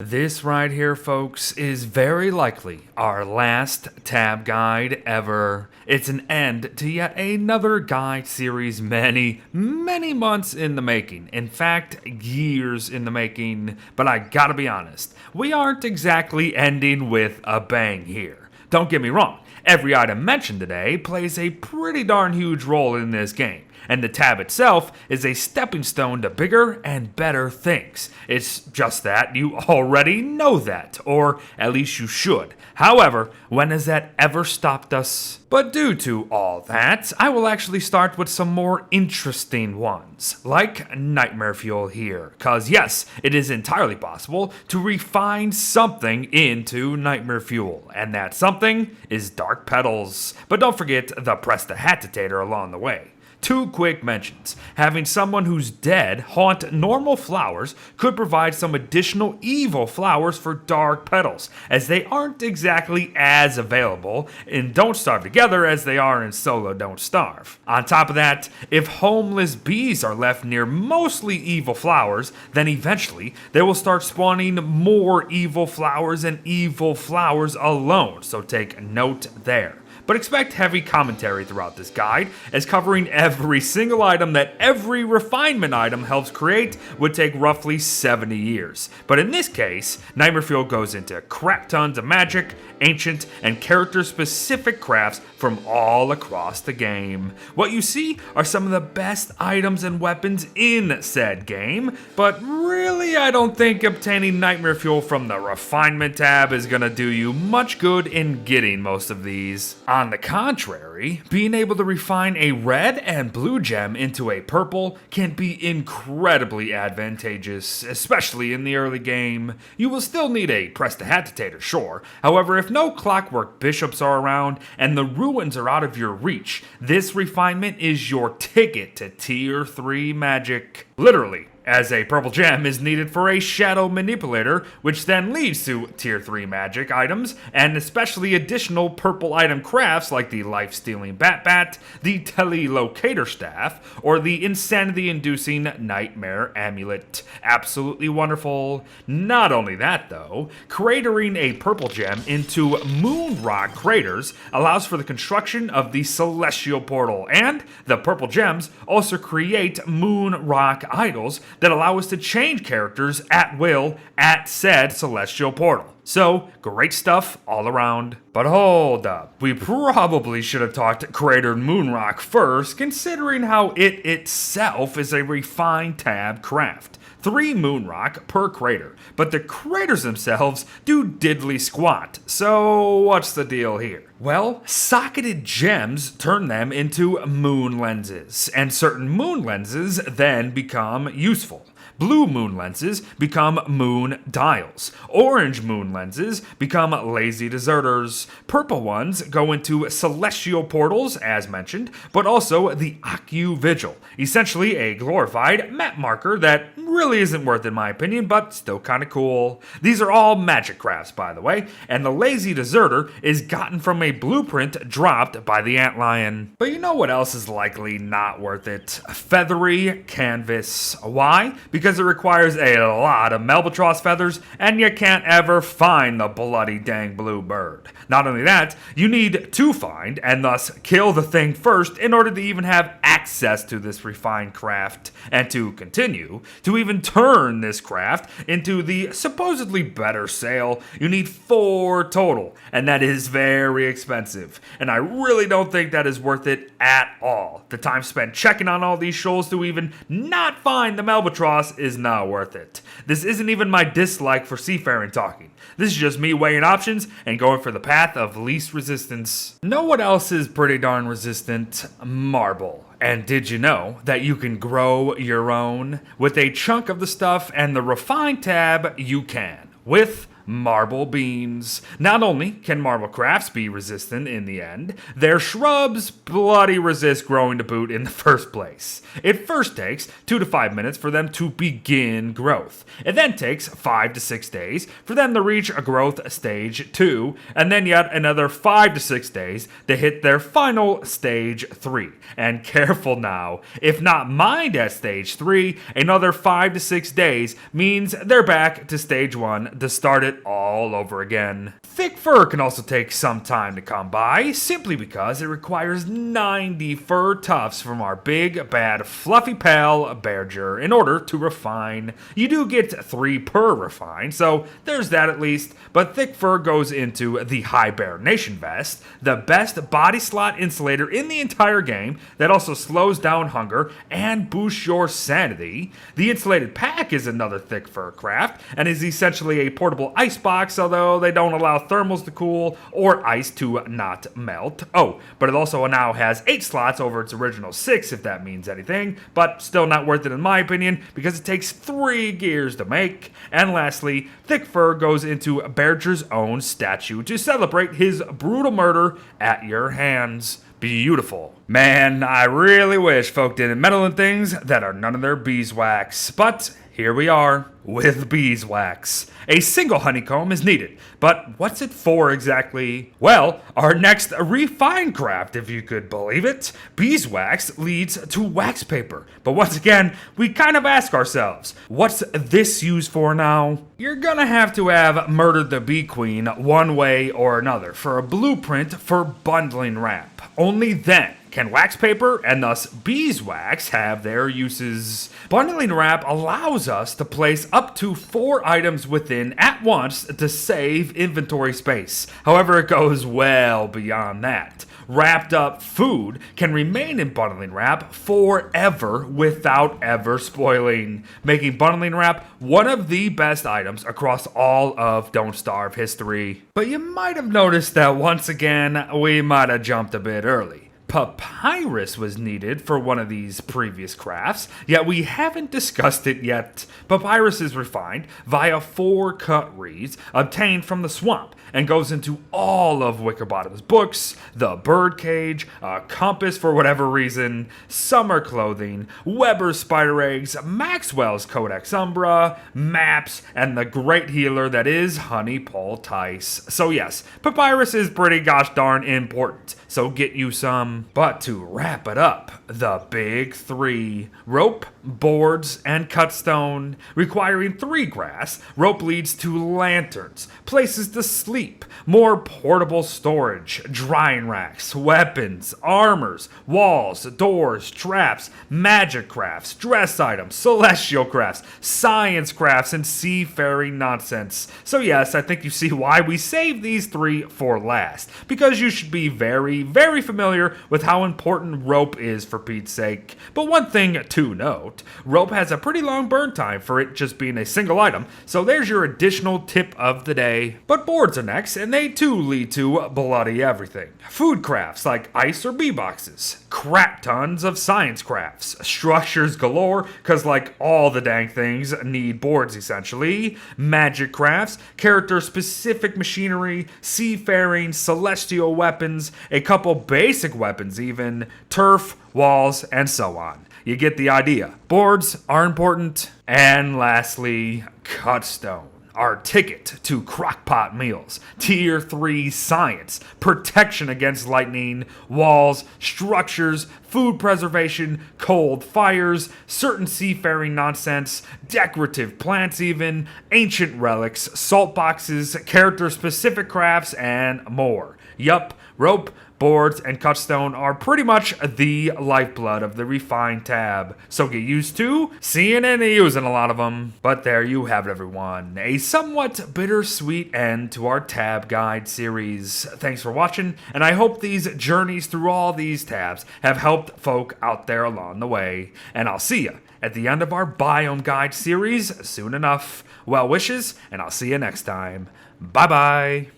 This right here, folks, is very likely our last tab guide ever. It's an end to yet another guide series many months in the making. In fact, years in the making. But I gotta be honest, we aren't exactly ending with a bang here. Don't get me wrong, every item mentioned today plays a pretty darn huge role in this game. And the tab itself is a stepping stone to bigger and better things. It's just that you already know that, or at least you should. However, when has that ever stopped us? But due to all that, I will actually start with some more interesting ones, like Nightmare Fuel here. Cause yes, it is entirely possible to refine something into Nightmare Fuel, and that something is Dark Petals. But don't forget the Prestidigitator along the way. Two quick mentions. Having someone who's dead haunt normal flowers could provide some additional evil flowers for Dark Petals, as they aren't exactly as available in Don't Starve Together as they are in Solo Don't Starve. On top of that, if homeless bees are left near mostly evil flowers, then eventually they will start spawning more evil flowers and evil flowers alone, so take note there. But expect heavy commentary throughout this guide, as covering every single item that every refinement item helps create would take roughly 70 years. But in this case, Nightmare Fuel goes into crap tons of magic, ancient, and character-specific crafts from all across the game. What you see are some of the best items and weapons in said game, but really I don't think obtaining Nightmare Fuel from the refinement tab is gonna do you much good in getting most of these. On the contrary, being able to refine a red and blue gem into a purple can be incredibly advantageous, especially in the early game. You will still need a Prestidigitator, sure. However, if no clockwork bishops are around and the ruins are out of your reach, this refinement is your ticket to tier 3 magic. Literally, as a purple gem is needed for a shadow manipulator, which then leads to tier 3 magic items, and especially additional purple item crafts like the life-stealing Bat, the telelocator staff, or the insanity-inducing nightmare amulet. Absolutely wonderful. Not only that though, cratering a purple gem into moon rock craters allows for the construction of the celestial portal, and the purple gems also create moon rock idols that allow us to change characters at will at said celestial portal. So, great stuff all around. But hold up, we probably should have talked Cratered Moonrock first, considering how it itself is a refined tab craft. 3 moonrock per crater, but the craters themselves do diddly squat. So what's the deal here? Well, socketed gems turn them into moon lenses, and certain moon lenses then become useful. Blue moon lenses become moon dials. Orange moon lenses become lazy deserters. Purple ones go into celestial portals, as mentioned, but also the Akku Vigil, essentially a glorified map marker that really isn't worth it in my opinion, but still kinda cool. These are all magic crafts, by the way, and the lazy deserter is gotten from a blueprint dropped by the antlion. But you know what else is likely not worth it? Feathery canvas. Why? Because it requires a lot of Melbatross feathers, and you can't ever find the bloody dang blue bird. Not only that, you need to find, and thus kill the thing first in order to even have access to this refined craft, and to continue, to even turn this craft into the supposedly better sale, you need 4 total, and that is very expensive, and I really don't think that is worth it at all. The time spent checking on all these shoals to even not find the Melbatross is not worth it. This isn't even my dislike for seafaring talking. This is just me weighing options and going for the path of least resistance. Know what else is pretty darn resistant? Marble. And did you know that you can grow your own? With a chunk of the stuff and the refine tab, you can. With marble beans. Not only can marble crafts be resistant in the end, their shrubs bloody resist growing to boot in the first place. It first takes 2 to 5 minutes for them to begin growth. It then takes 5 to 6 days for them to reach a growth stage 2, and then yet another 5 to 6 days to hit their final stage 3. And careful now, if not mined at stage 3, another 5 to 6 days means they're back to stage 1 to start it all over again. Thick fur can also take some time to come by, simply because it requires 90 fur tufts from our big, bad, fluffy pal Bearger in order to refine. You do get 3 per refine, so there's that at least, but thick fur goes into the Hibernation Vest, the best body slot insulator in the entire game that also slows down hunger and boosts your sanity. The insulated pack is another thick fur craft, and is essentially a portable ice box, although they don't allow thermals to cool or ice to not melt. Oh, but it also now has 8 slots over its original 6, if that means anything, but still not worth it in my opinion, because it takes 3 gears to make. And lastly, thick fur goes into Bearger's own statue to celebrate his brutal murder at your hands. Beautiful. Man, I really wish folk didn't meddle in things that are none of their beeswax, but here we are with beeswax. A single honeycomb is needed, but what's it for exactly? Well, our next refined craft, if you could believe it. Beeswax leads to wax paper, but once again, we kind of ask ourselves, what's this used for now? You're gonna have to have murdered the bee queen one way or another for a blueprint for bundling wrap. Only then can wax paper and thus beeswax have their uses. Bundling wrap allows us to place up to 4 items within at once to save inventory space. However, it goes well beyond that. Wrapped up food can remain in bundling wrap forever without ever spoiling, making bundling wrap one of the best items across all of Don't Starve history. But you might have noticed that once again, we might have jumped a bit early. Papyrus was needed for one of these previous crafts, yet we haven't discussed it yet. Papyrus is refined via 4 cut reeds obtained from the swamp and goes into all of Wickerbottom's books, the birdcage, a compass for whatever reason, summer clothing, Weber's spider eggs, Maxwell's Codex Umbra, maps, and the great healer that is Honey Poultice. So yes, Papyrus is pretty gosh darn important, so get you some. But to wrap it up, the big 3: rope, boards, and cut stone. Requiring 3 grass, rope leads to lanterns, places to sleep, more portable storage, drying racks, weapons, armors, walls, doors, traps, magic crafts, dress items, celestial crafts, science crafts, and seafaring nonsense. So yes, I think you see why we saved these 3 for last, because you should be very, very familiar with how important rope is for Pete's sake. But one thing to note, rope has a pretty long burn time for it just being a single item, so there's your additional tip of the day. But boards are next, and they too lead to bloody everything. Food crafts like ice or bee boxes, crap tons of science crafts, structures galore, cause like all the dang things need boards essentially, magic crafts, character specific machinery, seafaring, celestial weapons, a couple basic weapons even, turf, walls, and so on. You get the idea. Boards are important. And lastly, cut stone. Our ticket to crockpot meals, tier 3 science, protection against lightning, walls, structures, food preservation, cold fires, certain seafaring nonsense, decorative plants even, ancient relics, salt boxes, character-specific crafts, and more. Yup, rope, boards, and cut stone are pretty much the lifeblood of the refined tab, so get used to seeing and using a lot of them. But there you have it, everyone, a somewhat bittersweet end to our tab guide series. Thanks for watching, and I hope these journeys through all these tabs have helped folk out there along the way, and I'll see you at the end of our biome guide series soon enough. Well wishes, and I'll see you next time. Bye bye.